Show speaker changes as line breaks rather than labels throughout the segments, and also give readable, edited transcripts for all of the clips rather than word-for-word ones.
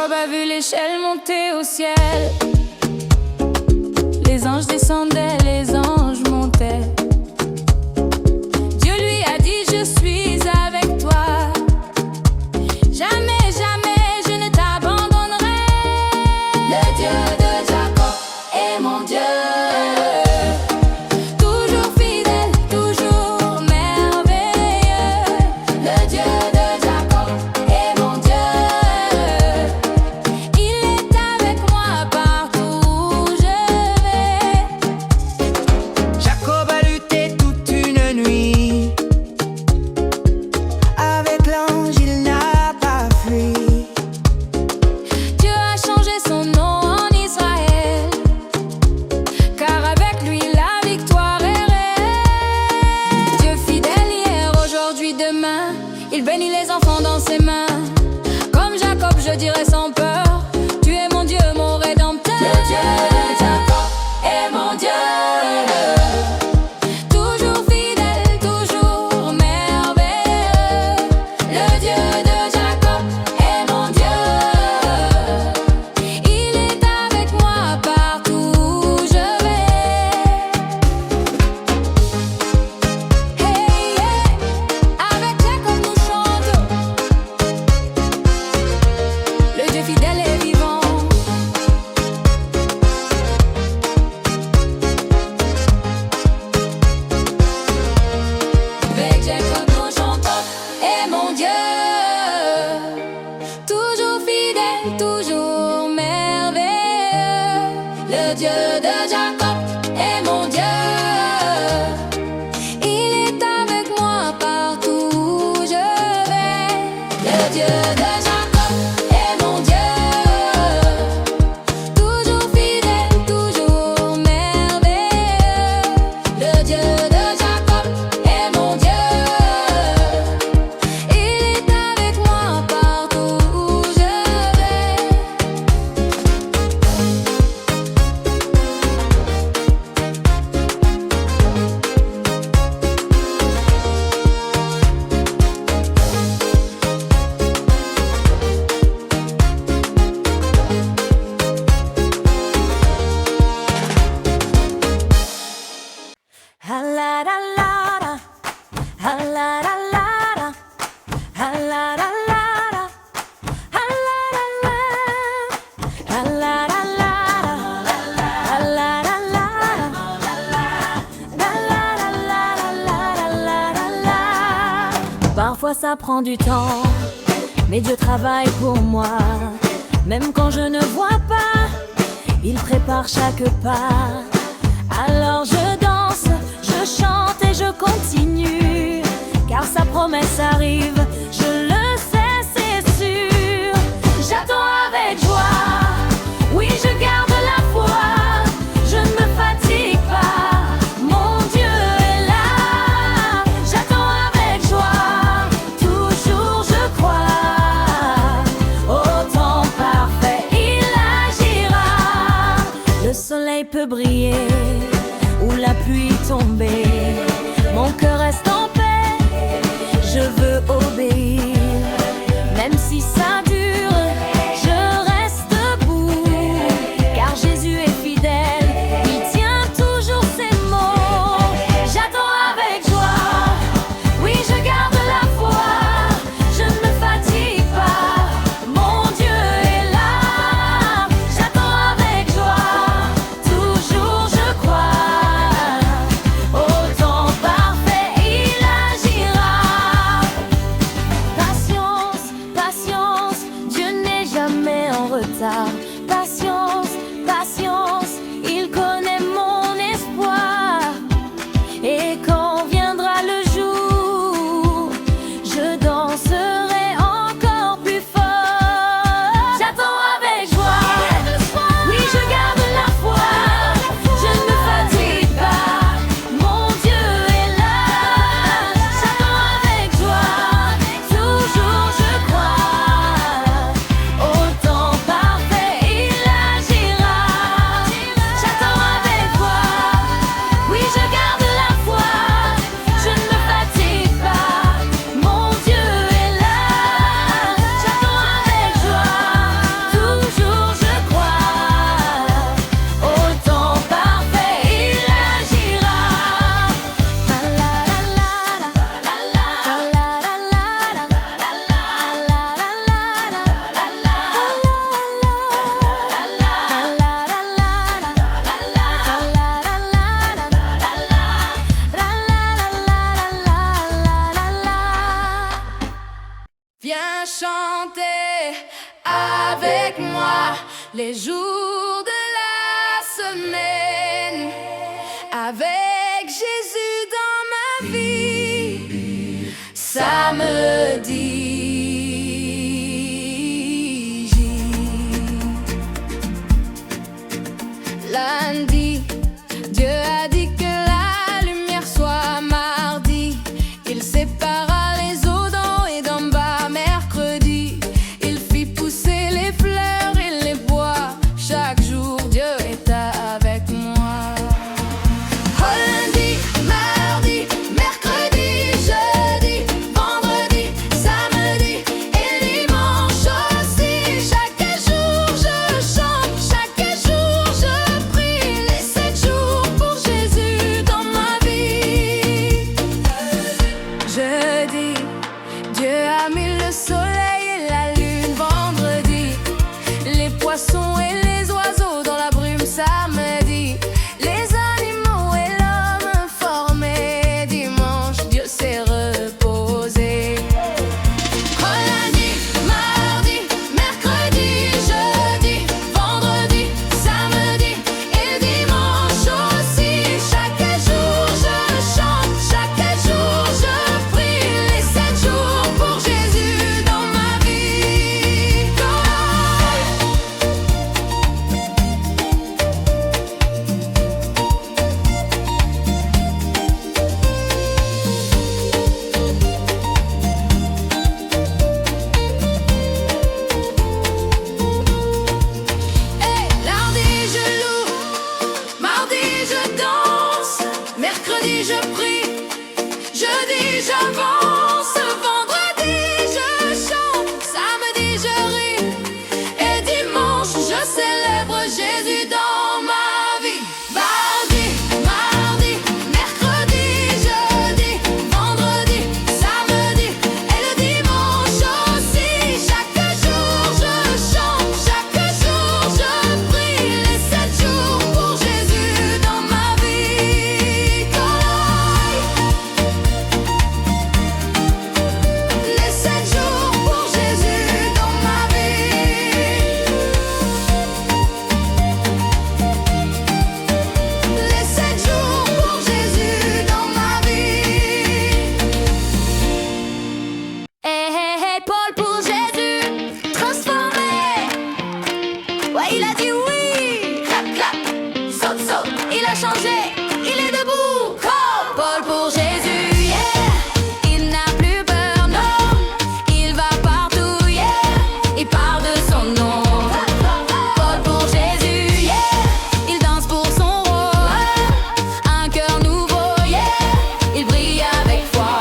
Jacob a vu l'échelle monter au ciel. Les anges descendaient, les anges montaient. Dieu lui a dit, je suis avec toi. Jamais, jamais, je ne t'abandonnerai. Le Dieu de Jacob est mon Dieu. Toujours fidèle, toujours merveilleux. Le Dieu de Jacob est mon Dieu. Il est avec moi partout où je vais.
Jacob a lutté toute une nuit. Avec l'ange, il n'a pas fui.
Dieu a changé son nom en Israël, car avec lui la victoire est réelle. Dieu fidèle hier, aujourd'hui, demain, il bénit les enfants dans ses mains. Comme Jacob, je dirai sans peur, tu es mon Dieu, mon rédempteur. Le Dieu de Jacob est mon Dieu. Toujours fidèle, toujours merveilleux. Le Dieu de Jacob est mon Dieu. Il est avec moi partout où je vais. Hey, yeah. Avec Jacob nous chantons. Le Dieu fidèle est vivant. Avec Jacob nous chantons. Et mon Dieu, toujours fidèle, toujours merveilleux. Le Dieu de Jacob est mon Dieu. Il est avec moi partout où je vais. Le Dieu de Jacob est mon Dieu. Toujours fidèle, toujours merveilleux. Le Dieu de Jacob est mon Dieu. Il est avec moi partout où je vais.
Ha-la-la-la-la, ha-la-la-la-la, ha-la-la-la-la, ha-la-la-la, ha-la-la-la-la, ha-la-la-la-la. Parfois ça prend du temps, mais Dieu travaille pour moi. Même quand je ne vois pas, il prépare chaque pas. Alors je danse, je chante et je continue, car sa promesse arrive, je le sais, c'est sûr. J'attends avec joie, oui je garde la foi, je ne me fatigue pas, mon Dieu est là. J'attends avec joie, toujours je crois, au temps parfait il agira. Le soleil peut briller ou la pluie tomber, mon cœur reste en paix, je veux obéir. Même si ça dure, je reste debout, car Jésus est fidèle, il tient toujours ses mots. J'attends avec joie, oui je garde la foi, je ne me fatigue pas, mon Dieu est là. J'attends avec joie, toujours je crois, au temps parfait il agira. Patience, patience,
Viens chanter avec moi les jours de la semaine. Avec Jésus dans ma vie. Samedi. Lundi, Dieu a dit que la lumière soit mardi. Il sépara les eaux d'en haut et d'en bas. Mercredi, il fit pousser les fleurs et les bois. Chaque jour, Dieu est avec moi. Oh, lundi, mardi, mercredi, jeudi, vendredi, samedi et dimanche aussi. Chaque jour je chante, chaque jour je prie. Les 7 jours pour Jésus dans ma vie. Jeudi, Dieu a mis le soleil et la lune. Vendredi, les poissons et les oiseaux dans la brume. Samedi, les animaux et l'homme formé. Dimanche, Dieu s'est reposé. Oh, lundi, mardi, mercredi, jeudi, vendredi, samedi et dimanche aussi. Chaque jour je chante, chaque jour je prie. Les 7 jours pour Jésus dans ma vie. Hey, lundi je loue, mardi je danse, mercredi je prie, jeudi j'avance, vendredi je chante, samedi je ris et dimanche je célèbre Jésus dans ma vie. Mardi, mardi, mercredi, jeudi, vendredi, samedi et le dimanche aussi. Chaque jour je chante, chaque jour je prie. Les 7 jours pour Jésus dans ma vie. Les 7 jours pour Jésus dans ma vie. Les 7 jours pour Jésus dans ma vie. Hey, hey, hey, Paul pour Jésus, transformé. Ouais, il a dit oui. Clap, clap, saute, saute. Il a changé, il est debout. Paul pour Jésus, yeah. Il n'a plus peur, non. Il va partout, yeah. Il parle de son nom. Paul pour Jésus, yeah. Il danse pour son roi. Un cœur nouveau, yeah. Il brille avec foi.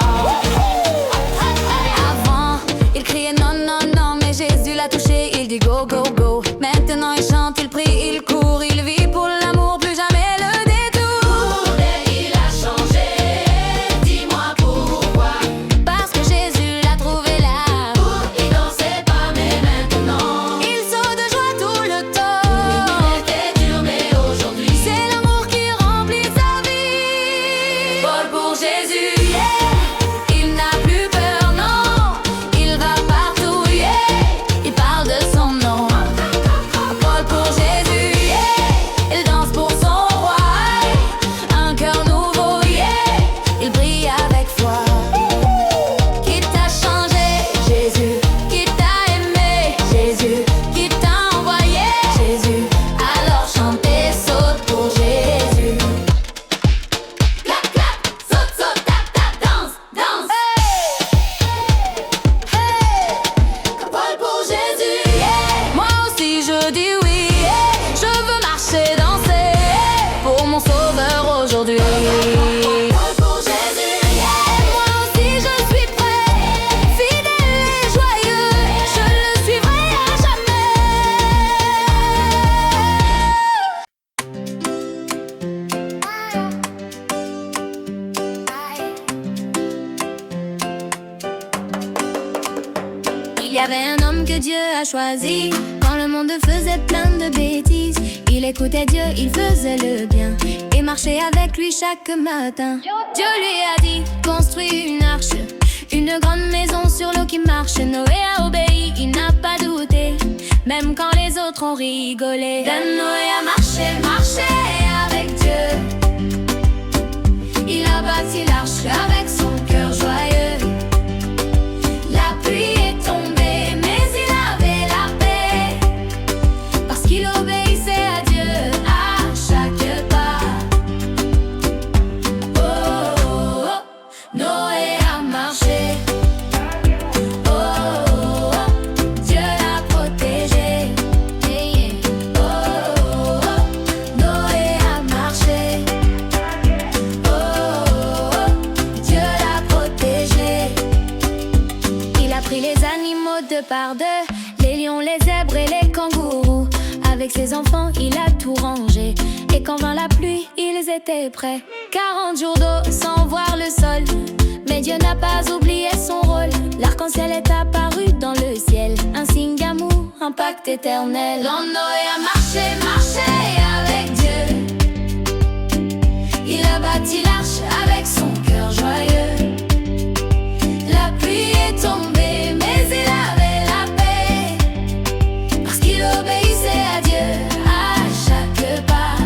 Avant, il criait non, non, non, mais Jésus l'a touché, il dit go, go, go. Maintenant il chante, il prie, il court, il vit pour l'amour, plus jamais le détour. Il a changé, dis-moi pourquoi. Parce que Jésus l'a trouvé là. Il dansait pas, mais maintenant il saute de joie tout le temps. Il était dur, mais aujourd'hui c'est l'amour qui remplit sa vie. Paul pour Jésus, yeah. Il n'a plus peur, non. Il va partout, yeah. Il parle de son nom. Paul pour Jésus, yeah. Il danse pour son roi. Un cœur nouveau, yeah. Il brille avec foi. Qui t'a changé, Jésus. Qui t'a aimé, Jésus. Qui t'a envoyé, Jésus. Alors chantez, saute pour Jésus. Clap, clap, saute, saute, tap, tap, danse, danse. Hey, Paul pour Jésus, yeah. Moi aussi je dis oui, yeah. Je veux marcher, danser, yeah. Pour mon sauveur aujourd'hui. Paul pour Jésus, yeah. Moi aussi je suis prêt, fidèle et joyeux. Je le suivrai à jamais. Il y avait un homme que Dieu a choisi quand le monde faisait plein de bêtises. Il écoutait Dieu, il faisait le bien et marchait avec lui chaque matin. Dieu lui a dit, construis une arche, une grande maison sur l'eau qui marche. Noé autres ont rigolé. Noé a marché, marché avec Dieu. Il a bâti l'arche avec son cœur joyeux. La pluie est tombée, mais il avait la paix, parce qu'il obéissait à Dieu à chaque pas. Oh, oh, oh, Noé a marché. Oh, oh, oh, Dieu l'a protégé. Yeah, yeah. Oh, oh, oh, Noé a marché. Oh, oh, oh, Dieu l'a protégé. Il a pris les animaux deux par deux, les lions, les zèbres et les kangourous. Avec ses enfants, il a tout rangé. Et quand vint la pluie, ils étaient prêts. 40 jours d'eau sans voir le sol. Mais Dieu n'a pas oublié son rôle. L'arc-en-ciel est apparu dans le ciel, un signe d'amour, un pacte éternel. Noé a marché, marché avec Dieu. Il a bâti l'arche avec son cœur joyeux. La pluie est tombée, mais il avait la paix, parce qu'il obéissait à Dieu à chaque pas.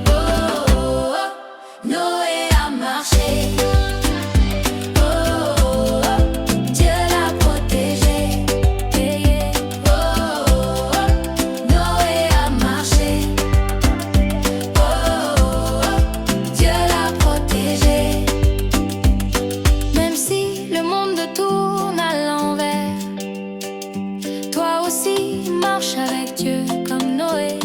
Oh, oh, oh, Noé a marché. Oh, oh, oh, Dieu l'a protégé. Yeah, yeah. Oh, oh, oh, Noé a marché. Oh, oh, oh, Dieu l'a protégé. Même si le monde tourne à l'envers, toi aussi marche avec Dieu comme Noé.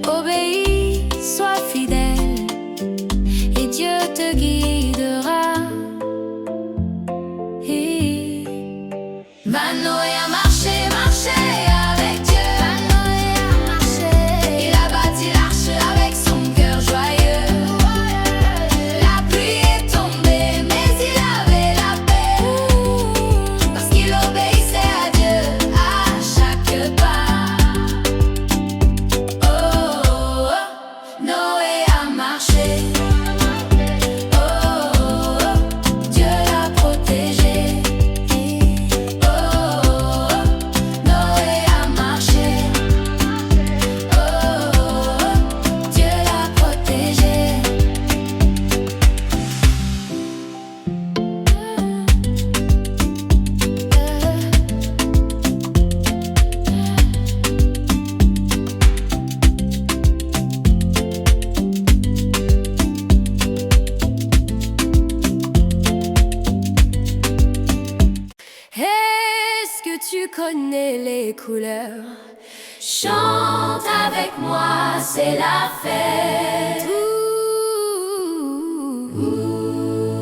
Obéis, sois fidèle, et Dieu te guidera. Noé a marché, marché avec Dieu. Noé a marché. Il a bâti l'arche avec son cœur joyeux. La pluie est tombée, mais il avait la paix, parce qu'il obéissait à Dieu à chaque pas. Oh, oh, oh, Noé a marché. Oh, oh, oh, Dieu l'a protégé. Oh, oh, oh, Noé a marché. Oh, oh, oh, Dieu l'a protégé. Est-ce que tu connais les couleurs? Chante avec moi, c'est la fête.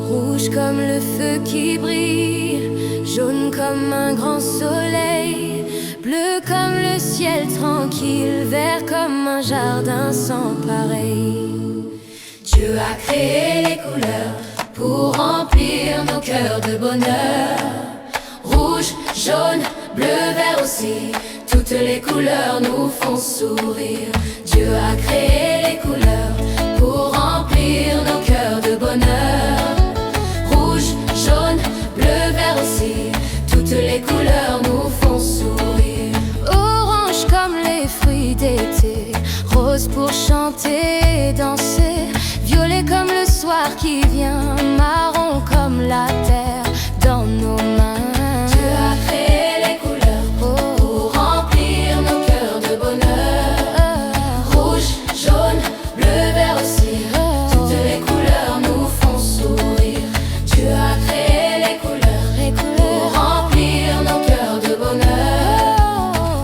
Rouge comme le feu qui brille, jaune comme un grand soleil, bleu comme le ciel tranquille, vert comme un jardin sans pareil. Dieu a créé les couleurs pour remplir nos cœurs de bonheur. Rouge, jaune, bleu, vert aussi, toutes les couleurs nous font sourire. Dieu a créé les couleurs pour remplir nos cœurs de bonheur. Rouge, jaune, bleu, vert aussi, toutes les couleurs nous font sourire. Orange comme les fruits d'été, rose pour chanter et danser, violet comme le soir qui vient, marron comme la terre dans nos mains. Dieu a créé les couleurs pour remplir nos cœurs de bonheur. Rouge, jaune, bleu, vert aussi, toutes les couleurs nous font sourire. Dieu a créé les couleurs pour remplir nos cœurs de bonheur.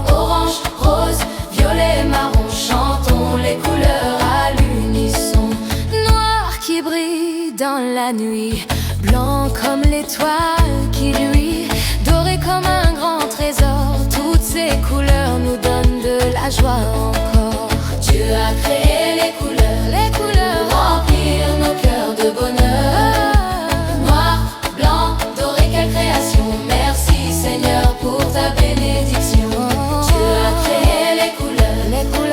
Orange, rose, violet, marron, chantons les couleurs à l'unisson. Noir qui brille dans la nuit, blanc comme l'étoile qui luit, doré comme un grand trésor. Toutes ces couleurs nous donnent de la joie encore. Dieu a créé les couleurs pour remplir nos cœurs de bonheur. Noir, blanc, doré, quelle création. Merci Seigneur pour ta bénédiction. Dieu a créé les couleurs pour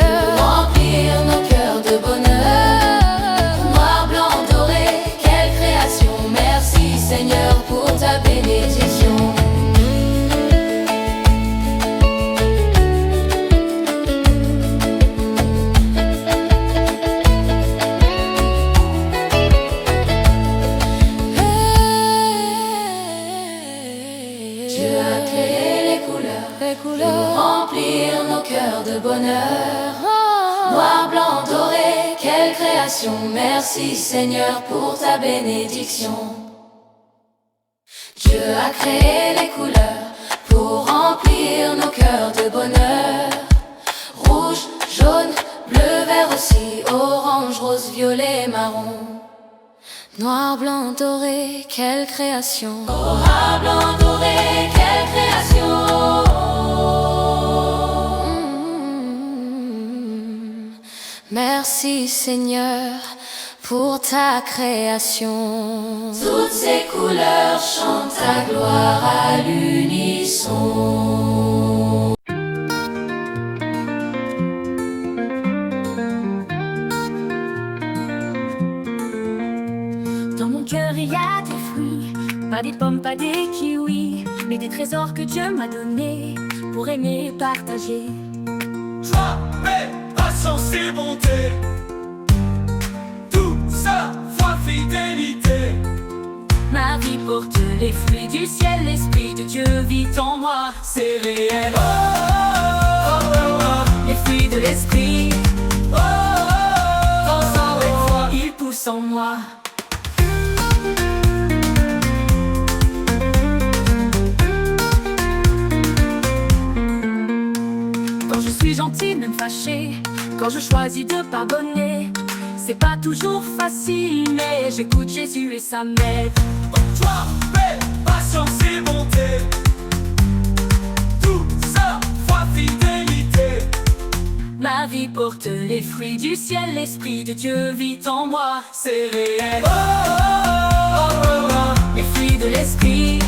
remplir nos cœurs de bonheur. Noir, blanc, doré, quelle création. Merci Seigneur pour ta bénédiction. couleurs, remplir nos cœurs de bonheur. Noir, blanc, doré, quelle création. Merci Seigneur pour ta bénédiction. Dieu a créé les couleurs pour remplir nos cœurs de bonheur. Rouge, jaune, bleu, vert aussi, orange, rose, violet, marron. Noir, blanc, doré, quelle création. Noir, blanc, doré, quelle création. Merci Seigneur pour ta création. Toutes ces couleurs chantent ta gloire à l'unisson.
Dans mon cœur il y a des fruits, pas des pommes, pas des kiwis, mais des trésors que Dieu m'a donnés pour aimer et partager.
Joie, paix, patience et bonté, tout ça, foi, fidélité.
Ma vie porte les fruits du ciel, l'Esprit de Dieu vit en moi, c'est réel.
Oh, oh, oh, oh.
Les fruits de l'Esprit,
Oh, oh, oh,
force
oh,
avec
oh.
foi, ils poussent en moi. Quand je suis gentil, même fâché, quand je choisis de pardonner, c'est pas toujours facile, mais j'écoute Jésus et ça m'aide.
Joie, paix, patience et bonté, tout ça, foi, fidélité.
Ma vie porte les fruits du ciel, l'Esprit de Dieu vit en moi, c'est réel.
Oh, oh, oh, oh, oh.
Les fruits de l'Esprit,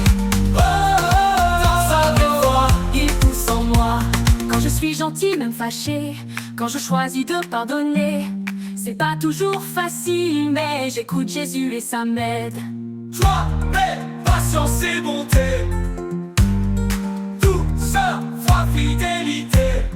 Oh, oh, oh,
danse avec
oh,
foi, ils poussent en moi. Quand je suis gentil, même fâché, quand je choisis de pardonner, c'est pas toujours facile, mais j'écoute Jésus et ça m'aide.
Joie, paix, patience et bonté, tout ça, foi, fidélité.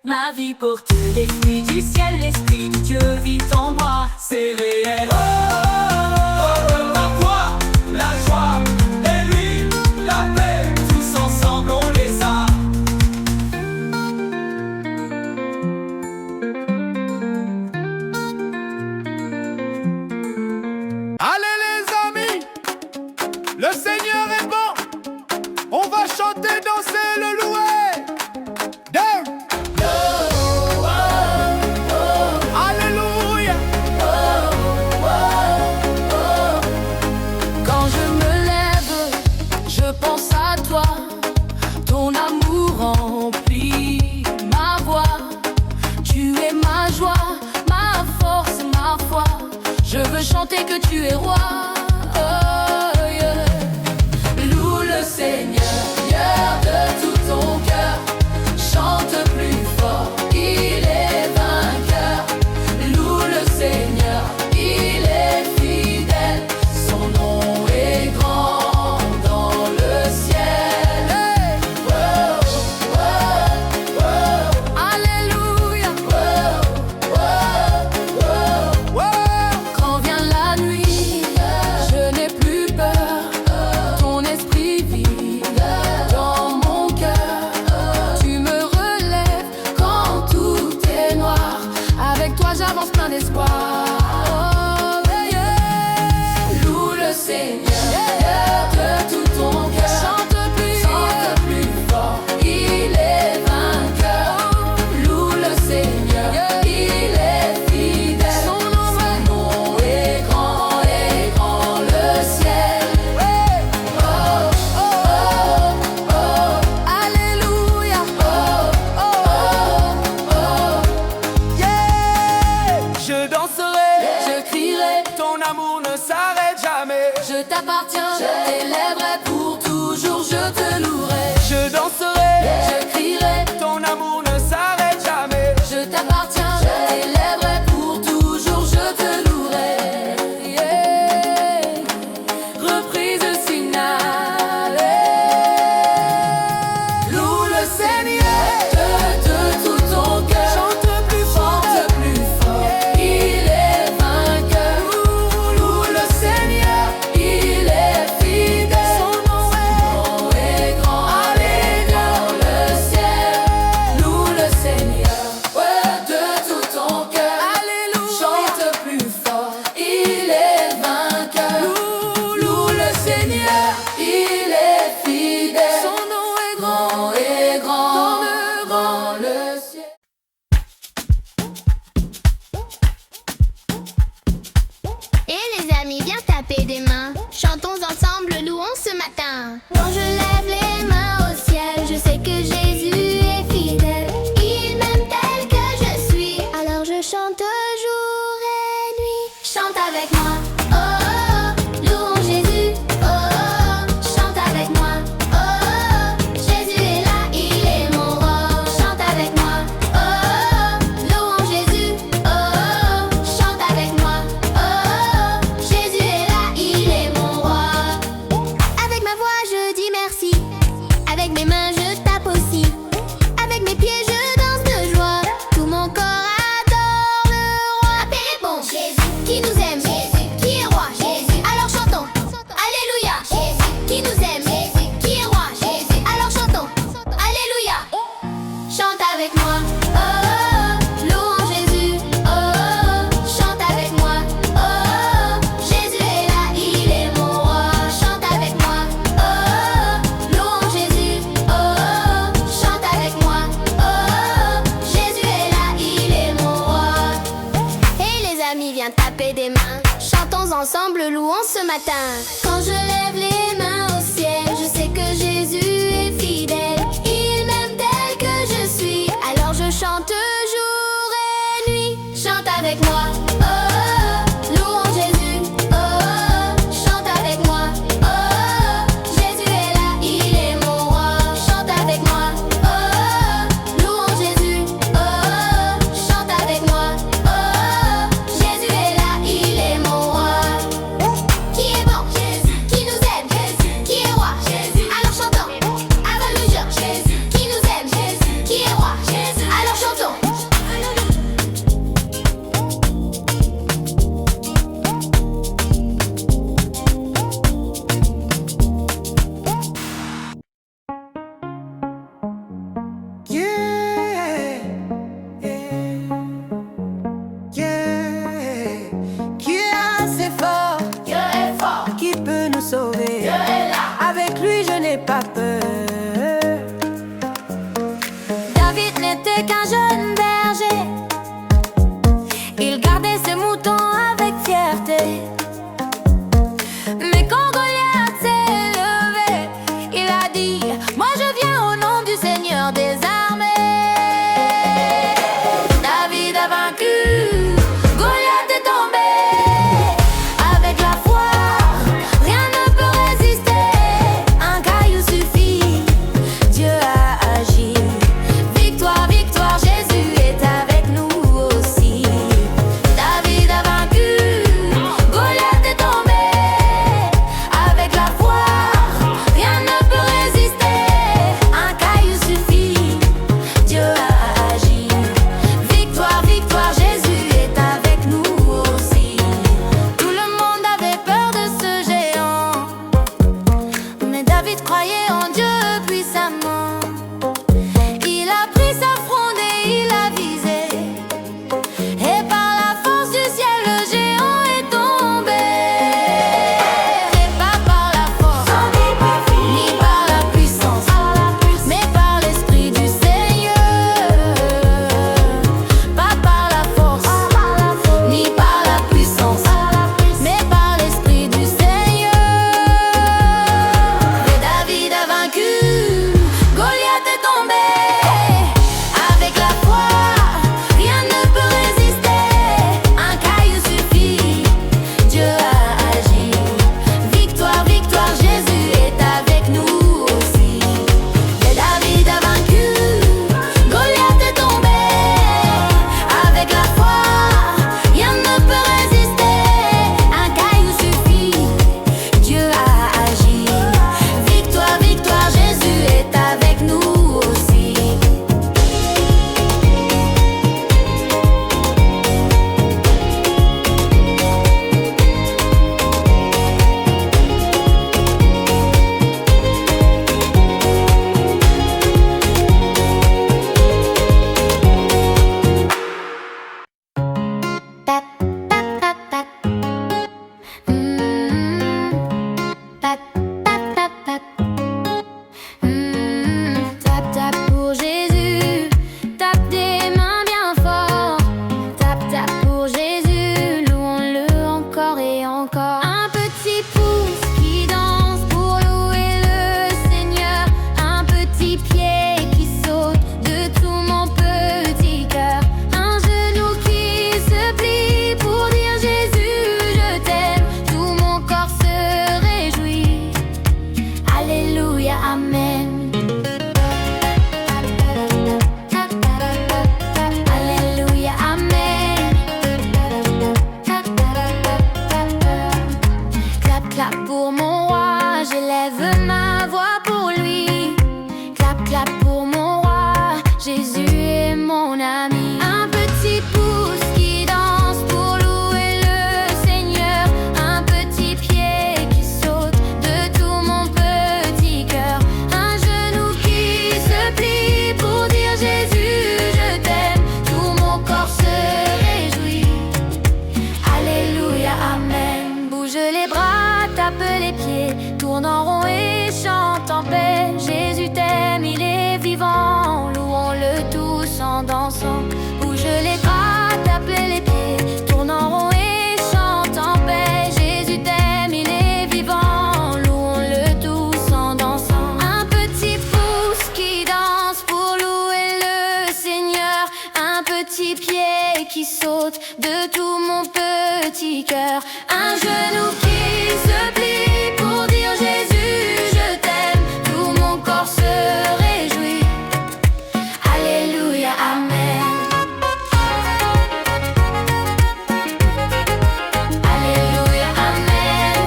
Ma vie porte les fruits du ciel, l'Esprit de Dieu vit en moi, c'est réel.
Oh, oh, oh, la foi, la joie, et lui, la paix, tous ensemble on les a. Allez les amis, le Seigneur est bon, on va chanter, danser, le louer. Deux. Alléluia.
Quand je me lève, je pense à toi. Ton amour remplit ma voix. Tu es ma joie, ma force, ma foi. Je veux chanter que tu es roi. Oh, yeah. Loue le Seigneur de tout ton cœur. Chante plus fort, il est vainqueur. Loue le Seigneur, il est fidèle. Son nom est grand dans le ciel. Oh, oh, oh. Alléluia. Oh, oh, oh. Quand vient la nuit, je n'ai plus peur. Ton esprit vit dans mon cœur. Tu me relèves quand tout est noir. Avec toi j'avance plein d'espoir. Oh, yeah. Loue le Seigneur de tout ton cœur. Chante plus fort, il est vainqueur. Loue le Seigneur, il est fidèle. Son nom est grand le ciel. Oh, oh, oh, oh. Alléluia. Oh, oh, oh, oh.
Yeah. Je danserai,
Je crierai,
ton amour ne s'arrête jamais.
je t'appartiens, je t'élèverai pour toujours, je te louerai.
Je danserai,
Je crierai,
ton amour ne s'arrête jamais.
je t'appartiens, je t'élèverai pour toujours, je te louerai. Yeah. Reprise finale. Loue le Seigneur de tout ton cœur.
Chante plus fort,
Chante plus fort, il est vainqueur. Loue le Seigneur, il est fidèle. Seigneur, il est fidèle. Son nom est grand et grand dans le ciel.
Et les amis, viens taper des mains. Chantons ensemble, louons ce matin. Quand je lève les mains au ciel, je sais que Jésus est fidèle. Il m'aime tel que je suis, alors je chante jour et nuit. Chante avec moi, oh oh, louons Jésus, oh oh, chante avec moi, oh oh, Jésus est là, il est mon roi. Chante avec moi, oh oh, louons Jésus, oh oh, chante avec moi, oh oh, Jésus est là, il est mon roi. Avec ma voix je dis merci, avec mes mains je tape aussi, avec mes pieds je danse de joie, tout mon corps adore le roi. Appelez bon Jésus, qui nous aime, Jésus, qui est roi, Jésus, alors chantons, Alléluia. Jésus, qui nous aime, Jésus, qui est roi, Jésus, alors chantons, Alléluia. Chante avec moi, oh oh, louons Jésus, oh oh, chante avec moi, oh oh, Jésus est là, il est mon roi. Chante avec moi, oh oh, louons Jésus, oh oh, chante avec moi, oh oh, Jésus est là, il est mon roi. Et les amis, viens taper des mains, chantons ensemble, louons ce matin. Quand je lève les mains au ciel, je sais que Jésus est fidèle. Il m'aime tel que je suis, alors je chante jour et nuit. Chante avec moi, oh oh, louons Jésus, oh oh, chante avec moi, oh oh, Jésus est là, il est mon roi. Chante avec moi, oh oh, louons Jésus, oh oh, chante avec moi, oh oh, Jésus est là, il est mon roi. Qui est bon, Jésus, qui nous aime, Jésus, qui est roi, Jésus, alors chantons, Alléluia. Jésus, qui nous aime, Jésus, qui est roi, Jésus, alors chantons.
Yeah, yeah. Qui est assez fort,
Dieu est fort,
qui peut nous sauver.
Dieu est là.
Avec lui, je n'ai pas peur.
David n'était qu'un jeune berger. Il gardait ses moutons avec fierté. Mais quand Goliath s'est levé, il a dit: moi je viens au nom du Seigneur des armées. David a vaincu, Goliath est tombé. Avec la foi, rien ne peut résister. Un caillou suffit, Dieu a agi. Victoire, victoire, Jésus est avec nous aussi.
veux ma voix pour lui. Clap, clap pour mon roi. Jésus est mon ami. Un petit pouce qui danse pour louer le Seigneur. Un petit pied qui saute de tout mon petit cœur. Un genou qui se plie pour dire Jésus, je t'aime. Tout mon corps se réjouit. Alléluia, amen. Bouge les bras, tape les pieds, tourne en rond et chante en paix. Jésus t'aime, il est vivant, louons-le tous en dansant. Bouge les bras, tape les pieds, tourne en rond et chante en paix. Jésus t'aime, il est vivant, louons-le tous en dansant. Un petit pouce qui danse pour louer le Seigneur. Un petit pied qui saute de tout mon petit cœur. Un genou qui se plie pour dire Jésus, je t'aime. Tout mon corps se réjouit. Alléluia, amen. Alléluia, amen.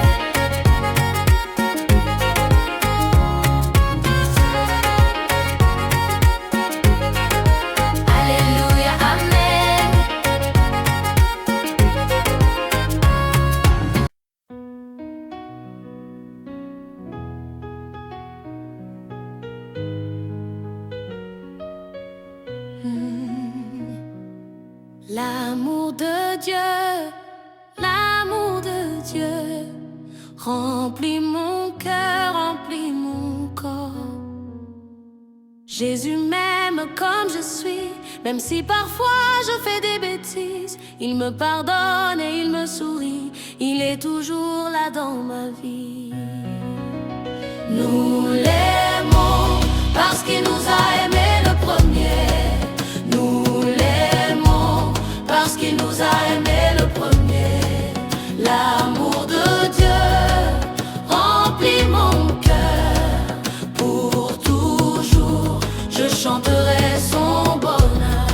Alléluia, amen. L'amour de Dieu remplit mon cœur, remplit mon corps. Jésus m'aime comme je suis, même si parfois je fais des bêtises. Il me pardonne et il me sourit, il est toujours là dans ma vie. Nous l'aimons parce qu'il nous a aimés le premier. Nous l'aimons parce qu'il nous a aimés le premier. L'amour de Dieu remplit mon cœur pour toujours. Je chanterai son bonheur.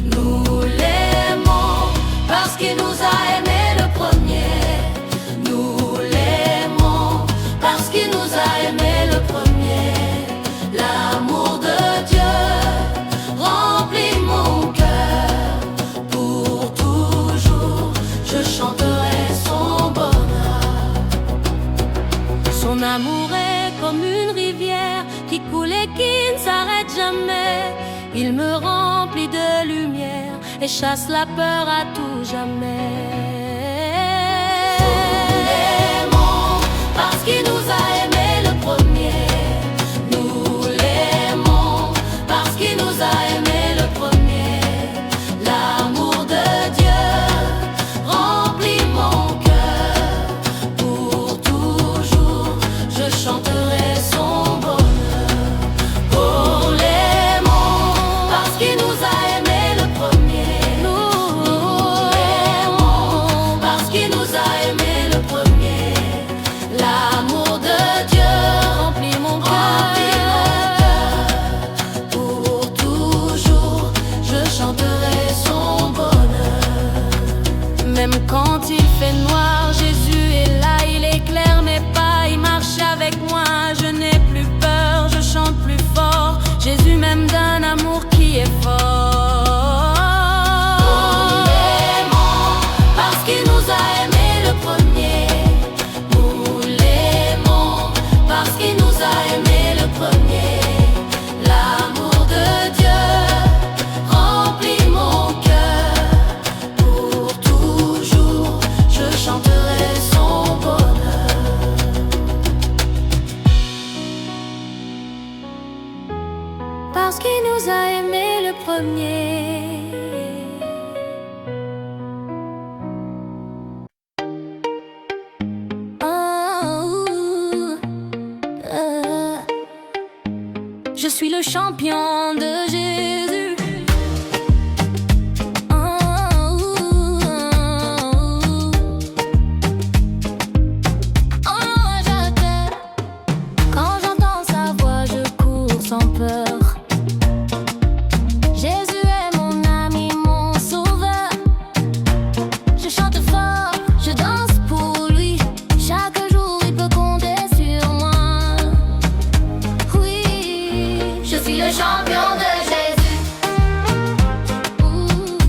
Nous l'aimons parce qu'il nous a aimés le premier. Nous l'aimons parce qu'il nous a aimés le premier. L'amour de Dieu remplit mon cœur pour toujours. Je chanterai son bonheur. Son amour est comme une rivière qui coule et qui ne s'arrête jamais. Il me remplit de lumière et chasse la peur à tout jamais. Nous l'aimons parce qu'il nous a aimés le premier. Nous l'aimons parce qu'il nous a aimés le premier. L'amour de Dieu remplit mon cœur pour toujours. Je chanterai son bonheur. Pour l'aimons parce qu'il nous a aimés le premier. Nous l'aimons parce qu'il nous a aimés le premier. L'amour de Dieu remplit mon cœur pour toujours. Je chanterai son bonheur. Même quand il fait noir, Jésus est là, il éclaire mes pas, il marche avec moi. Je n'ai plus peur, je chante plus fort. Jésus m'aime d'un amour qui est fort. Nous l'aimons parce qu'il nous a aimés le premier. Nous l'aimons parce qu'il nous a aimés le premier. L'amour de Dieu remplit mon cœur pour toujours. Je chanterai son bonheur. Parce qu'il nous a aimés le premier. Je suis le champion de Jésus. Quand j'entends sa voix, je cours sans peur. Jésus est mon ami, mon sauveur. Je chante fort, je danse pour lui. Chaque jour, il peut compter sur moi.
champion de Jésus.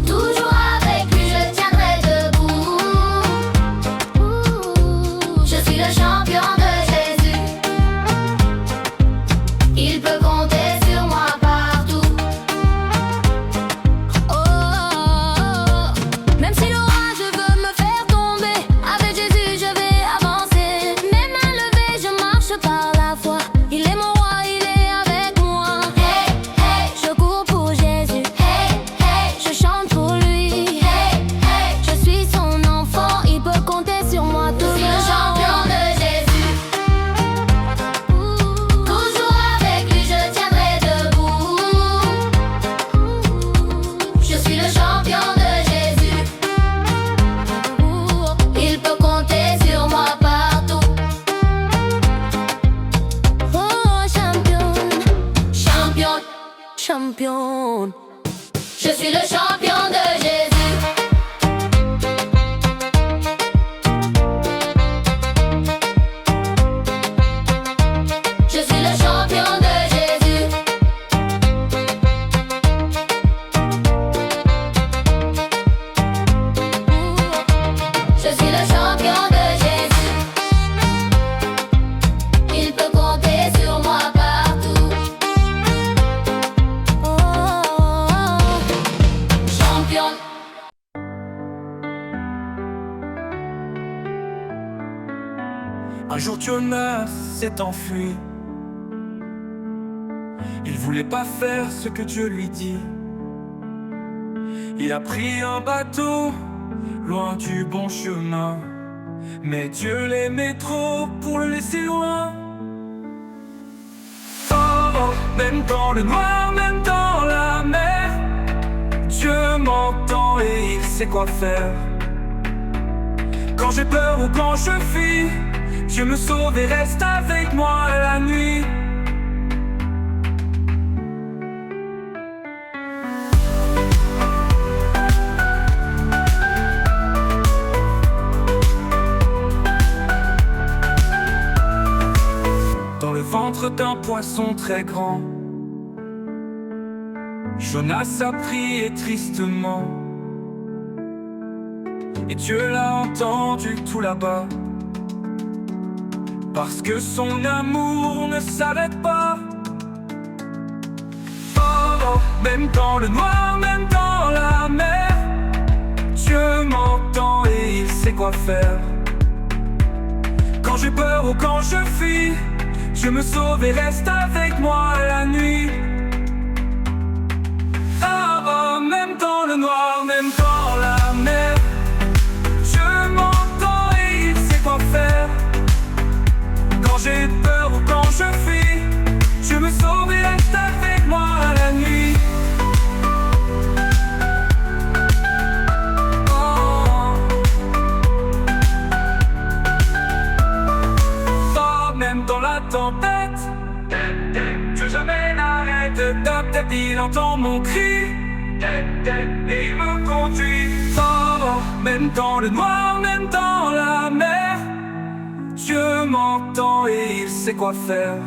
Toujours avec lui je tiendrai debout. Je suis le champion de Jésus. Il peut compter sur moi partout.
Oh, même si l'orage veut me faire tomber, avec Jésus je vais avancer. Mes mains levées, je marche par la foi. Il est mon roi, il est avec moi.
Hey, hey,
Je cours pour Jésus,
hey, hey,
je chante pour lui.
hey, hey.
Je suis son enfant, il peut compter sur moi
Je suis le champion de Jésus. Toujours avec lui je tiendrai debout. Je suis le champion de Jésus. Il peut compter sur moi partout.
Oh, champion,
Champion,
champion.
je suis le champion de Jésus. Je suis le champion de Jésus. Je suis le champion de Jésus. Il peut compter sur moi partout. Champion.
Un jour Jonas s'est enfui. Il voulait pas faire ce que Dieu lui dit. Il a pris un bateau loin du bon chemin, mais Dieu l'aimait trop pour le laisser loin. Oh, oh, même dans le noir, même dans la mer, Dieu m'entend et il sait quoi faire. Quand j'ai peur ou quand je fuis, Dieu me sauve et reste avec moi la nuit. Dans le ventre d'un poisson très grand, Jonas a prié tristement, et Dieu l'a entendu tout là-bas, parce que son amour ne s'arrête pas. Oh, oh, même dans le noir, même dans la mer, Dieu m'entend et il sait quoi faire. Quand j'ai peur ou quand je fuis, Dieu me sauve et reste avec moi la nuit. Oh, oh, même dans le noir, même dans la mer, Dieu m'entend et il sait quoi faire. Quand j'ai peur ou quand je fuis, Dieu me sauve et reste avec moi la nuit. Oh, oh, même dans la tempête, Dieu jamais n'arrête. Il entend mon cri et il me conduit. Oh, oh, même dans le noir, même dans la mer, Dieu m'entend et il sait quoi faire.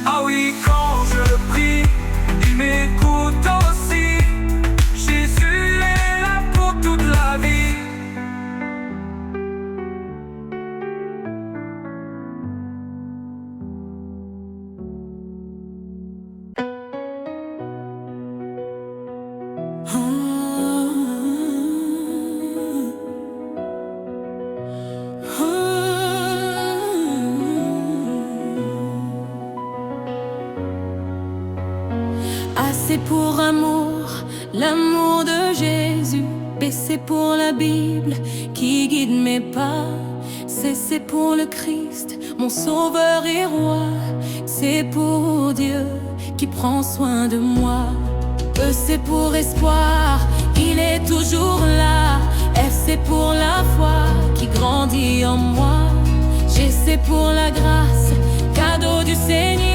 Ah oui, quand je prie, il m'écoute aussi. Jésus est là pour toute la vie.
C'est pour amour, l'amour de Jésus. B c'est pour la Bible qui guide mes pas. C'est pour le Christ, mon sauveur et roi. C'est pour Dieu qui prend soin de moi. E c'est pour espoir, il est toujours là. F c'est pour la foi qui grandit en moi. G c'est pour la grâce, cadeau du Seigneur.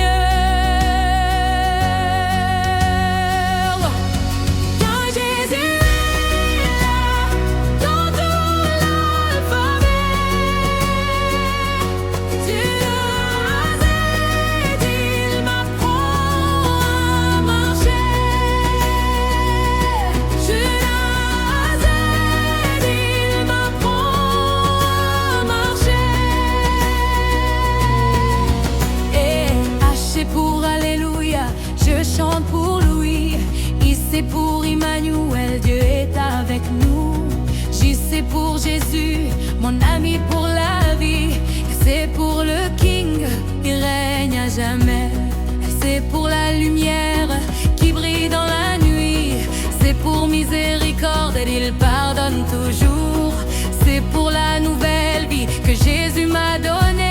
c'est pour Emmanuel, Dieu est avec nous. J, c'est pour Jésus, mon ami pour la vie. C'est pour le King, il règne à jamais. C'est pour la lumière qui brille dans la nuit. C'est pour miséricorde, il pardonne toujours. C'est pour la nouvelle vie que Jésus m'a donnée.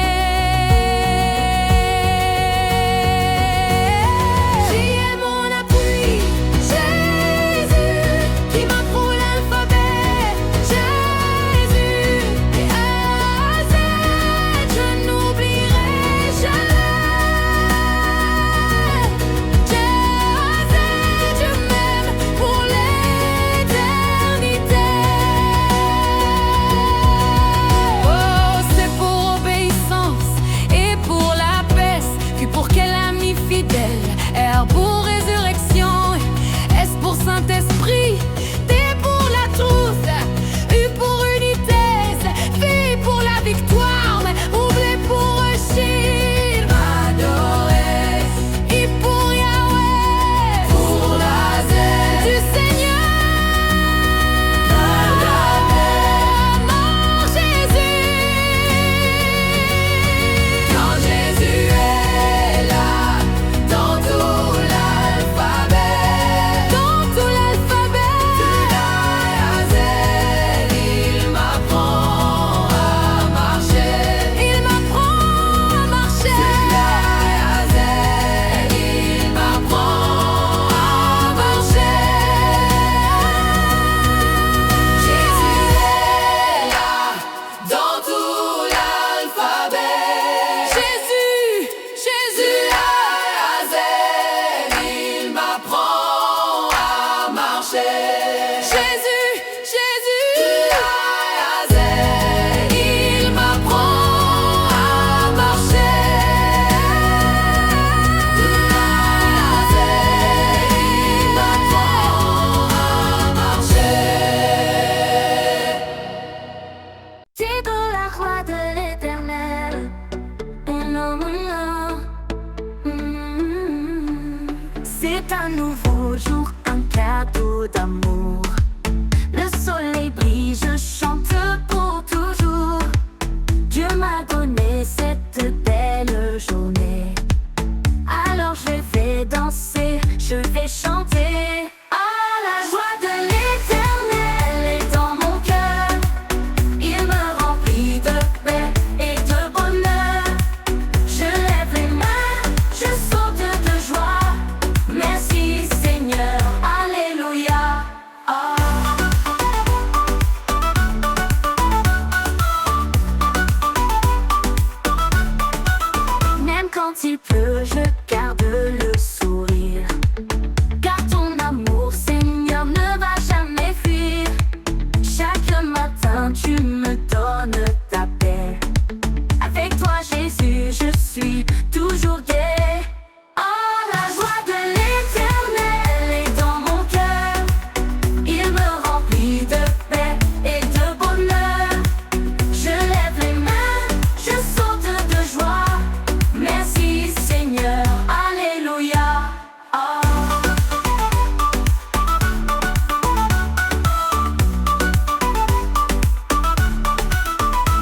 C'est un nouveau jour, un cadeau d'amour. Le soleil brille, je chante pour toujours. Dieu m'a donné cette belle journée. Alors je vais danser, je vais chanter. Ah, la joie de l'Éternel est dans mon cœur. Il me remplit de paix et de bonheur. Je lève les mains, je saute de joie. Merci Seigneur, alléluia. Ah. Même quand il pleut, je garde le sourire. Car ton amour, Seigneur, ne va jamais fuir. Chaque matin, tu me donnes ta paix. Avec toi, Jésus, je suis toujours gai. Oh, la joie de l'Éternel est dans mon cœur. Il me remplit de paix et de bonheur. Je lève les mains, je saute de joie. Merci Seigneur, alléluia. Oh.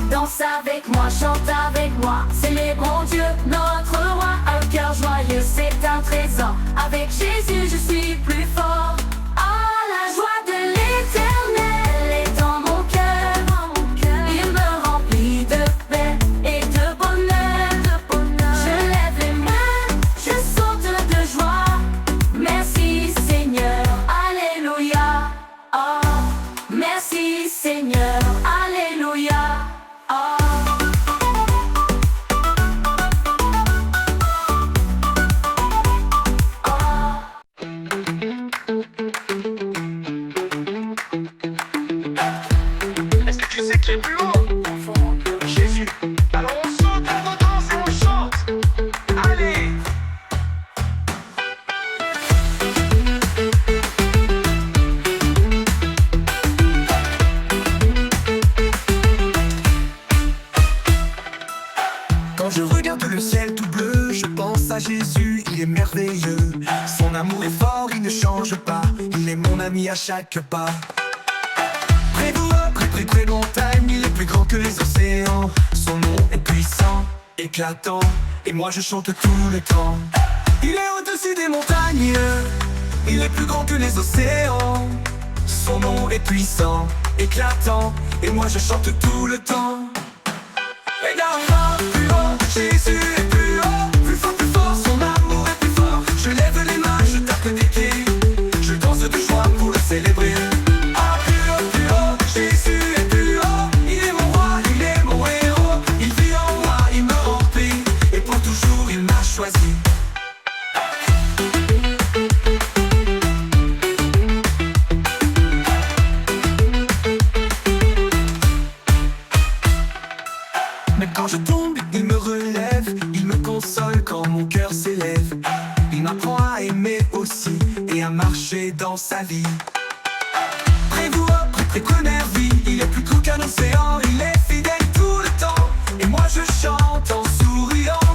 Danse avec moi, chante avec moi, célébrons Dieu, notre roi. Un cœur joyeux, c'est un trésor. Avec Jésus, je suis plus fort. Ah, la joie de l'Éternel est dans mon cœur. Il me remplit de paix et de bonheur. Je lève les mains, je saute de joie. Merci Seigneur, alléluia. Oh, merci Seigneur, alléluia. Oh.
Est-ce que tu sais qui est plus haut? Enfant, Jésus. Alors on saute, on danse et on chante. Allez! Quand je regarde le ciel tout bleu, je pense à Jésus. Il
est merveilleux. Son amour est fort, il ne change pas. Il est mon ami à chaque pas. Près de moi, près de montagne, il est plus grand que les océans. Son nom est puissant, éclatant, et moi je chante tout le temps. Il est au-dessus des montagnes, il est plus grand que les océans. Son nom est puissant, éclatant, et moi je chante tout le temps. Regarde-moi, plus haut, Jésus est plus haut. Plus fort, son amour est plus fort. Je lève les mains, je tape des pieds. Je danse de joie pour le célébrer. Ah, plus haut, Jésus est plus haut. Il est mon roi, il est mon héros. Il vit en moi, il me remplit. Et pour toujours, il m'a choisi. Même quand je tombe, il me relève. Il me console quand mon cœur s'élève. Il m'apprend à aimer aussi et à marcher dans sa vie. Près vous, près qu'on vie. Il est plus gros qu'un océan. Il est fidèle tout le temps. Et moi je chante en souriant.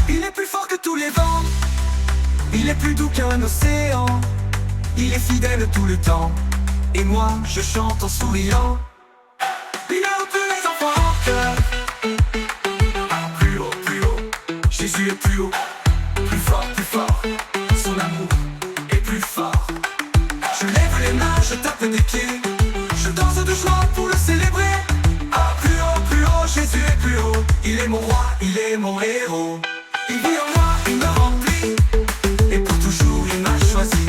Il est plus fort que tous les vents. Il est plus doux qu'un océan. Il est fidèle tout le temps. Et moi je chante en souriant. Il a tous les enfants en cœur. Ah, plus haut, Jésus est plus haut. Plus fort, son amour est plus fort. Je lève les mains, je tape des pieds. Je danse de joie pour le célébrer. Ah, plus haut, Jésus est plus haut. Il est mon roi, il est mon héros. Il vit en moi, il me remplit. Et pour toujours, il m'a choisi.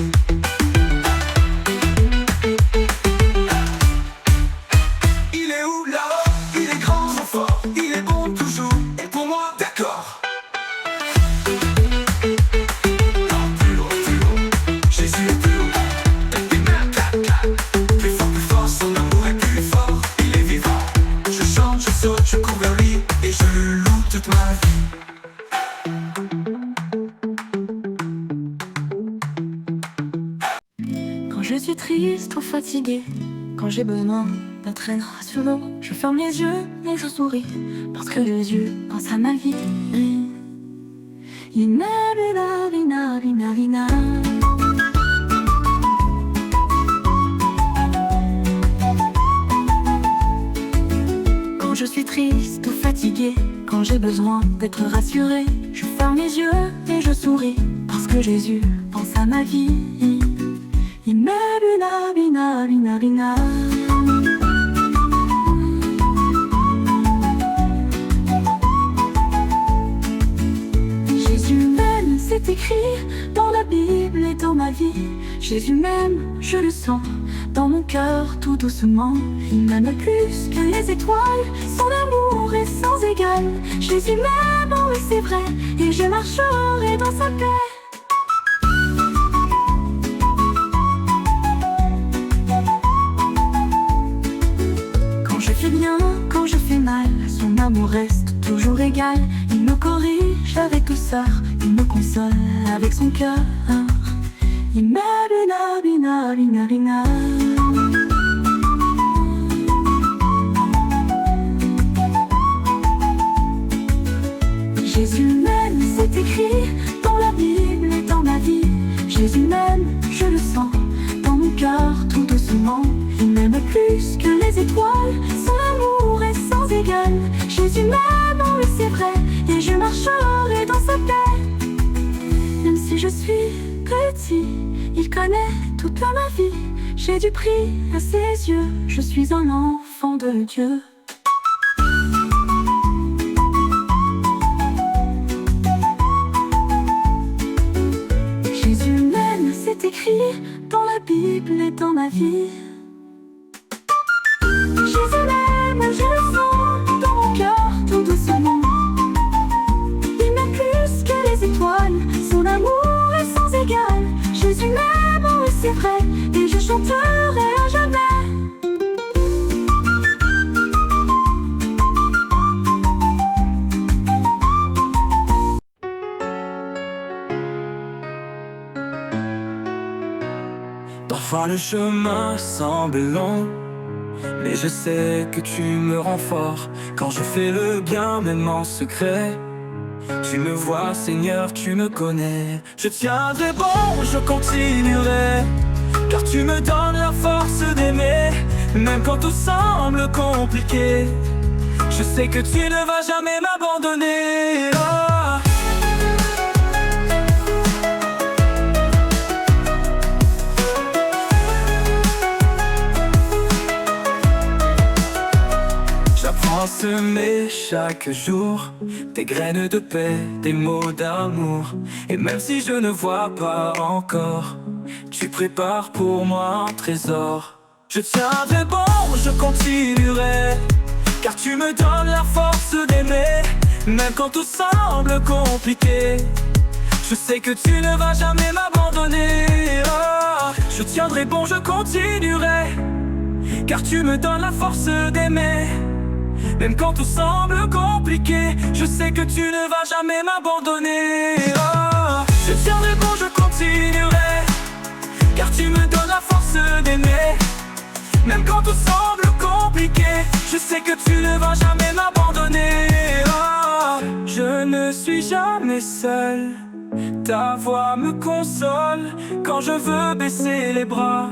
Il est où là-haut? Il est grand, trop fort. Il est bon toujours. Et pour moi, d'accord. Plus haut, Jésus est plus haut. Plus fort, son amour est plus fort. Il est vivant. Je chante, je saute, je cours vers lui. Et je le loue toute ma vie.
Quand je suis triste ou fatiguée, quand j'ai besoin d'un train rassurant, je ferme les yeux et je souris, parce que Jésus pense à ma vie. Quand je suis triste ou fatiguée, quand j'ai besoin d'être rassurée, je ferme les yeux et je souris, parce que Jésus pense à ma vie. Jésus m'aime, c'est écrit dans la Bible et dans ma vie. Jésus m'aime, je le sens dans mon cœur tout doucement. Il m'aime plus que les étoiles, son amour est sans égal. Jésus m'aime, oh oui c'est vrai, et je marcherai dans sa paix. Quand je fais mal, son amour reste toujours égal. Il me corrige avec douceur, il me console avec son cœur. Il Jésus m'aime, c'est écrit dans la Bible et dans ma vie. Jésus m'aime, je le sens dans mon cœur tout doucement. Il m'aime plus que les étoiles, son amour est sans égal. Jésus m'aime, oh oui c'est vrai, et je marcherai dans sa paix. Même si je suis petit, il connaît toute ma vie. J'ai du prix à ses yeux, je suis un enfant de Dieu. Jésus m'aime, c'est écrit dans la Bible et dans ma vie. Jésus m'aime, je le sens dans mon cœur tout doucement. Il m'aime plus que les étoiles, son amour est sans égal. Jésus m'aime, oh oui c'est vrai, et je chanterai à jamais.
Parfois le chemin semble long, mais je sais que tu me rends fort. Quand je fais le bien, même en secret, Tu me vois, Seigneur, tu me connais. Je tiendrai bon, je continuerai, car tu me donnes la force d'aimer, même quand tout semble compliqué. Je sais que tu ne vas jamais m'abandonner. Oh. J'apprends à semer chaque jour des graines de paix, des mots d'amour. Et même si je ne vois pas encore, tu prépares pour moi un trésor. Je tiendrai bon, je continuerai, car tu me donnes la force d'aimer, même quand tout semble compliqué. Je sais que tu ne vas jamais m'abandonner. Oh. Je tiendrai bon, je continuerai, car tu me donnes la force d'aimer, même quand tout semble compliqué. Je sais que tu ne vas jamais m'abandonner. Oh. Je tiendrai bon, je continuerai, car tu me donnes la force d'aimer, même quand tout semble compliqué. Je sais que tu ne vas jamais m'abandonner. Oh. Je ne suis jamais seul, ta voix me console. Quand je veux baisser les bras,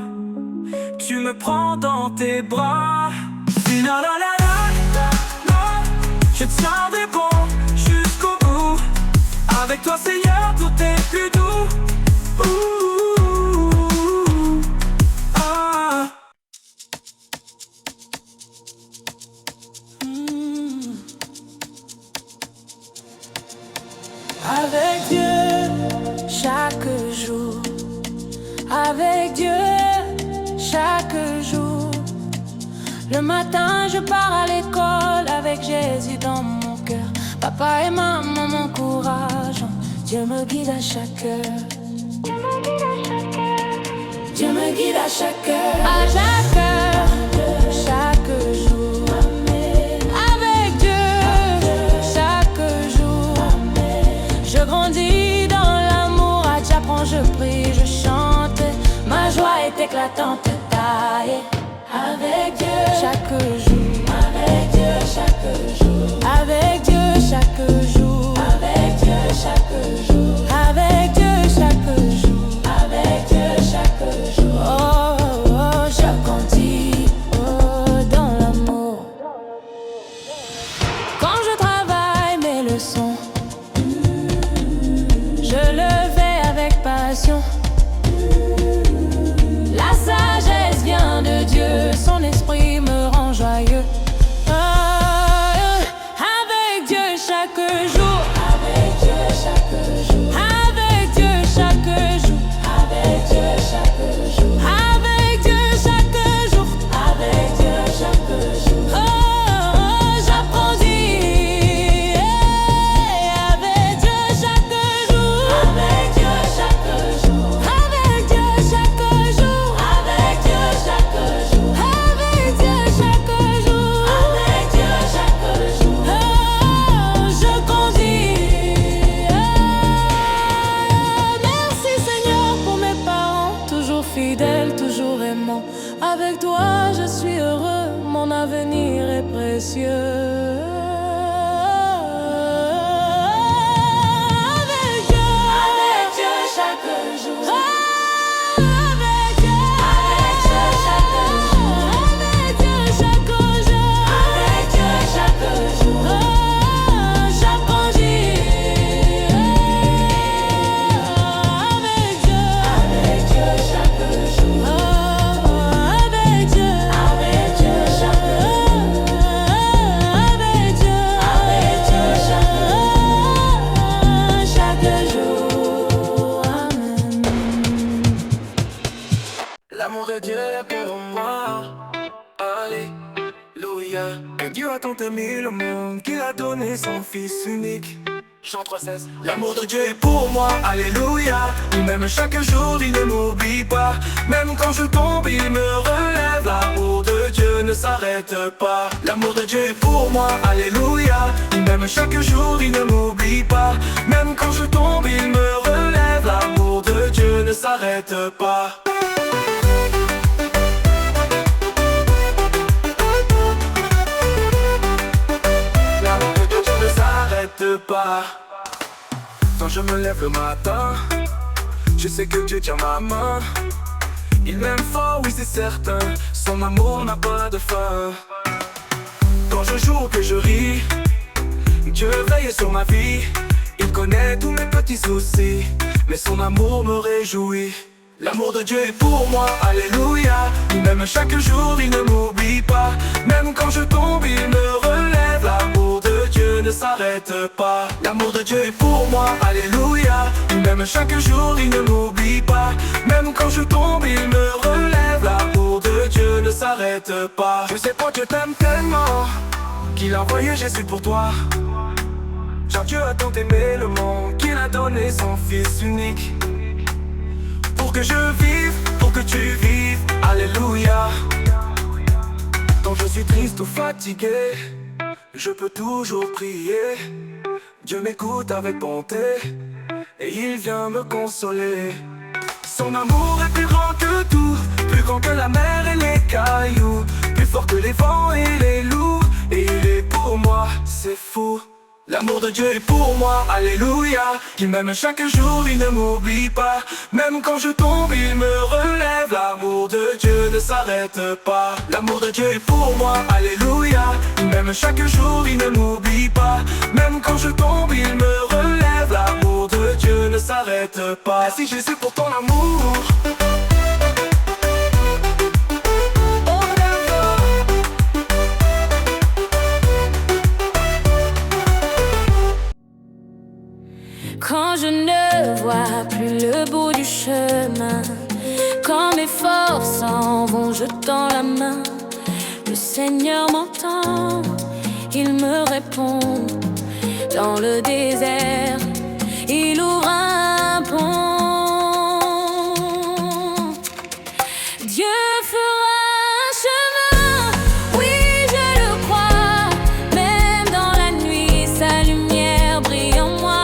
tu me prends dans tes bras. La, la, la, la, la. Je tiendrai bon jusqu'au bout. Avec toi, Seigneur, tout est plus doux. Ah.
Avec Dieu, chaque jour. Avec Dieu, chaque jour. Le matin, je pars à l'école avec Jésus dans mon cœur. Papa et maman m'encouragent. Dieu me guide à chaque heure. Dieu me guide à chaque heure. À chaque heure, chaque jour. Avec Dieu, chaque jour. Je grandis dans l'amour. J'apprends, je prie, je chante. Ma joie est éclatante. Taille. Avec Dieu, chaque jour. Avec Dieu, chaque jour. Avec Dieu, chaque jour. Avec Dieu, chaque jour. Avec Dieu, chaque jour. Avec Dieu, chaque jour. Oh, oh, oh, je grandis dans l'amour. Quand je travaille mes leçons, je le fais avec passion. La sagesse vient de Dieu, son esprit me rend joyeux. Avec Dieu chaque jour. Avec Dieu chaque jour. Avec Dieu chaque jour. Avec Dieu chaque jour. Avec Dieu chaque jour. Avec Dieu chaque jour. Oh, j'apprendis. Avec Dieu chaque jour. Avec Dieu chaque jour. Avec Dieu chaque jour. Avec Dieu chaque jour. Avec Dieu chaque jour. Avec Dieu chaque jour. Oh, je grandis. Merci Seigneur pour mes parents, toujours fidèles, toujours aimants. Avec toi je suis heureux, mon avenir est précieux. Avec Dieu chaque jour. Avec Dieu chaque jour. Avec Dieu chaque jour. Avec Dieu chaque jour. Oh, j'apprendis. Avec Dieu chaque jour. Oh, avec Dieu chaque jour. Avec Dieu chaque jour. Amen.
L'amour de Dieu est pour moi. Alléluia. Que Dieu a tant aimé le monde qu'il a donné son fils unique. Chant 3:16. L'amour de Dieu est pour moi. Alléluia. Même chaque jour il ne m'oublie pas. Même quand je tombe il me relève. L'amour de Dieu ne s'arrête pas. L'amour de Dieu est pour moi. Alléluia. Même chaque jour il ne m'oublie pas. Même quand je tombe il me relève. L'amour de Dieu ne s'arrête pas. L'amour de Dieu ne s'arrête pas. Quand je me lève le matin, je sais que Dieu tient ma main. Il m'aime fort, oui c'est certain, son amour n'a pas de fin. Quand je joue ou que je ris, Dieu veille sur ma vie. Il connaît tous mes petits soucis, mais son amour me réjouit. L'amour de Dieu est pour moi, alléluia. Il m'aime chaque jour, il ne m'oublie pas. Même quand je tombe, il me relève. L'amour de Dieu ne s'arrête pas. L'amour de Dieu est pour moi, alléluia. Il m'aime chaque jour, il ne m'oublie pas. Même quand je tombe, il me relève. L'amour de Dieu ne s'arrête pas. Je sais pas, Dieu t'aime tellement qu'il a envoyé Jésus pour toi. Car Dieu a tant aimé le monde qu'il a donné son fils unique. Pour que je vive, pour que tu vives, alléluia. Quand je suis triste ou fatigué, je peux toujours prier. Dieu m'écoute avec bonté et il vient me consoler. Son amour est plus grand que tout, plus grand que la mer et les cailloux, plus fort que les vents et les loups. Et il est pour moi, c'est fou. L'amour de Dieu est pour moi, alléluia. Il m'aime chaque jour, il ne m'oublie pas. Même quand je tombe, il me relève. L'amour de Dieu ne s'arrête pas. L'amour de Dieu est pour moi, alléluia. Il m'aime chaque jour, il ne m'oublie pas. Même quand je tombe, il me relève. L'amour de Dieu ne s'arrête pas. Merci Jésus pour ton amour.
Quand je ne vois plus le bout du chemin, quand mes forces s'en vont, je tends la main. Le Seigneur m'entend, il me répond. Dans le désert, il ouvre un pont. Dieu fera un chemin, oui je le crois. Même dans la nuit, sa lumière brille en moi.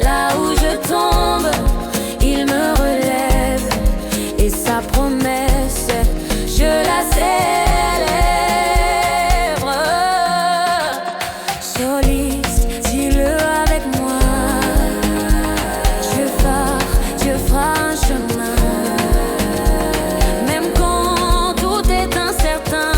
Là où je tombe, il me relève. Et sa promesse, je la célèbre. Soliste, dis-le avec moi. Dieu fera un chemin. Même quand tout est incertain,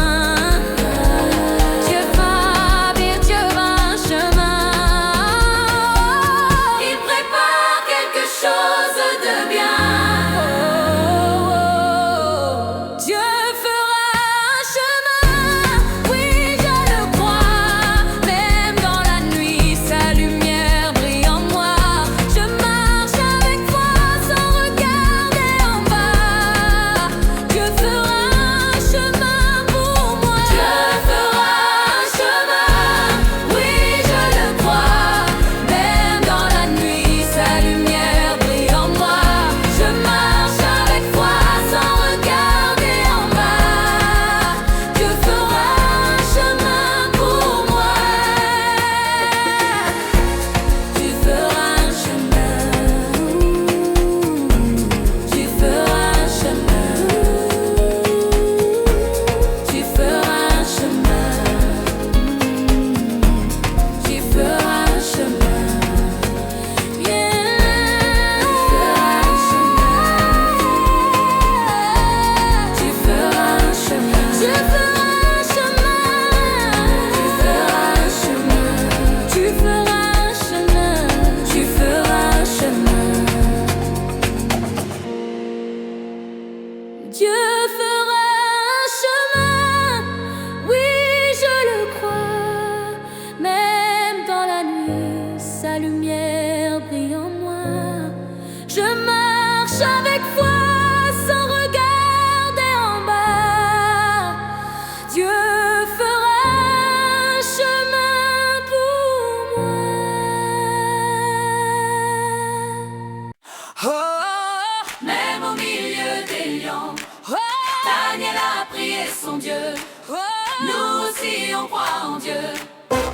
a prié son Dieu. Nous aussi on croit en Dieu.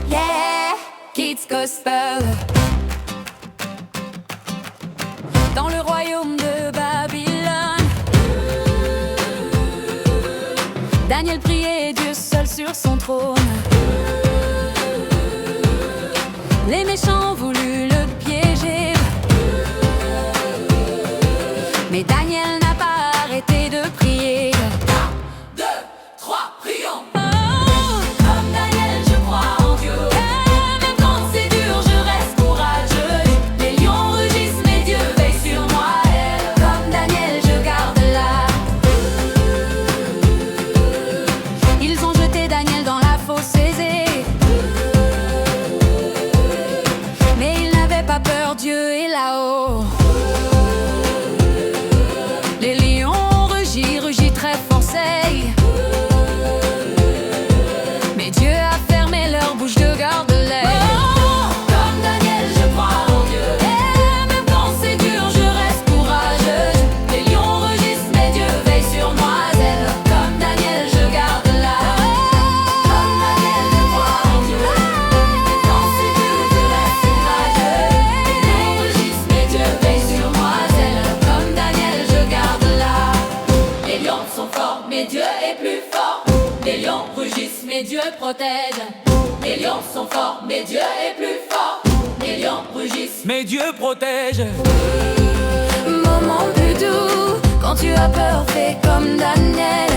Yeah, Kids Gospel. Dans le royaume de Babylone, Daniel priait Dieu seul sur son trône. Les méchants ont voulu le piéger, mais Daniel n'a pas arrêté de prier.
1, 2, 3, prions. Comme Daniel, je crois en Dieu.
Et même quand c'est dur, je reste courageux.
Les lions rugissent, mais Dieu veille sur moi.
Comme Daniel, je garde là. Ils ont jeté Daniel dans la fosse aisée, mais il n'avait pas peur, Dieu est là-haut. Les lions rugit très fort, mais Dieu a fermé leur bouche de garde-lait.
Comme Daniel, je crois en Dieu.
Et même quand c'est dur, je reste courageuse.
Les lions rugissent, mais Dieu veille sur moi.
Comme Daniel, je garde là.
Comme Daniel, je crois en Dieu. Quand c'est dur, je reste courageux. Les lions rugissent, mais Dieu veille sur moi.
Comme Daniel, je garde là.
Les lions sont forts, mais Dieu est plus fort. Les lions rugissent, mais Dieu protège. Les lions sont forts, mais Dieu est plus fort. Les lions rugissent,
Mais Dieu protège.
Moment plus doux, quand tu as peur, fais comme Daniel.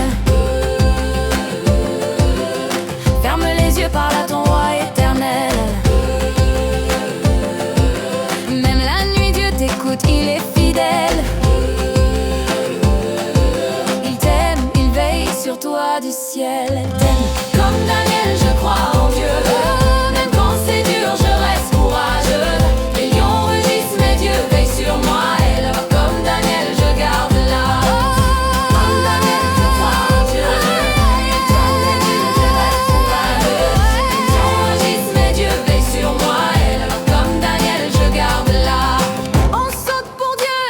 Ferme les yeux, parle à ton roi éternel. Même la nuit, Dieu t'écoute, il est fidèle. Il t'aime, il veille sur toi du ciel. T'aime.
comme Daniel, je crois en Dieu.
Même quand c'est dur, je reste courageux.
Les lions rugissent, mais Dieu veille sur moi.
Comme Daniel, je garde là.
Comme Daniel, je crois en Dieu. Comme Daniel, je reste courageux.
Les lions rugissent, mais Dieu veille sur moi. Comme Daniel, je garde là. On saute pour Dieu.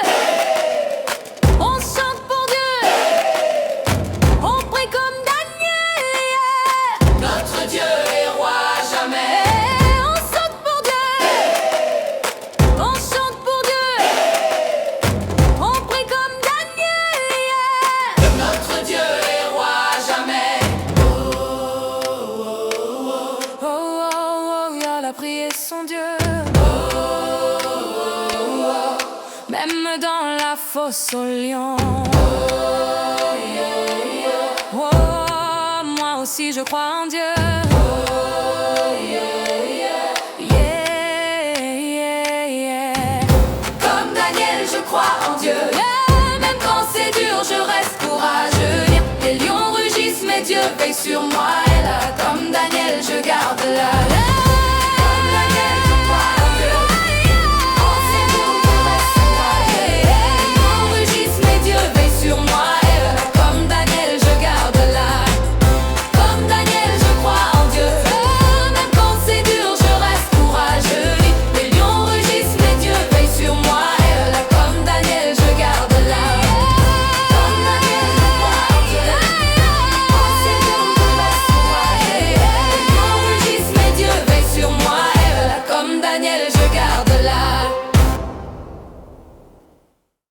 On chante pour Dieu. On prie comme Daniel.
Notre Dieu est roi jamais.
On saute pour Dieu. On chante pour Dieu. On prie comme Daniel.
Notre Dieu est roi jamais.
Oh, oh, oh, il a prié son Dieu. Même dans la fosse aux lions. Oh, moi aussi je crois en Dieu. Yeah, yeah, yeah.
Comme Daniel, je crois en Dieu.
Yeah, même quand c'est dur, je reste courageux.
Les lions rugissent, mais Dieu veille sur moi.
Comme Daniel, je garde la.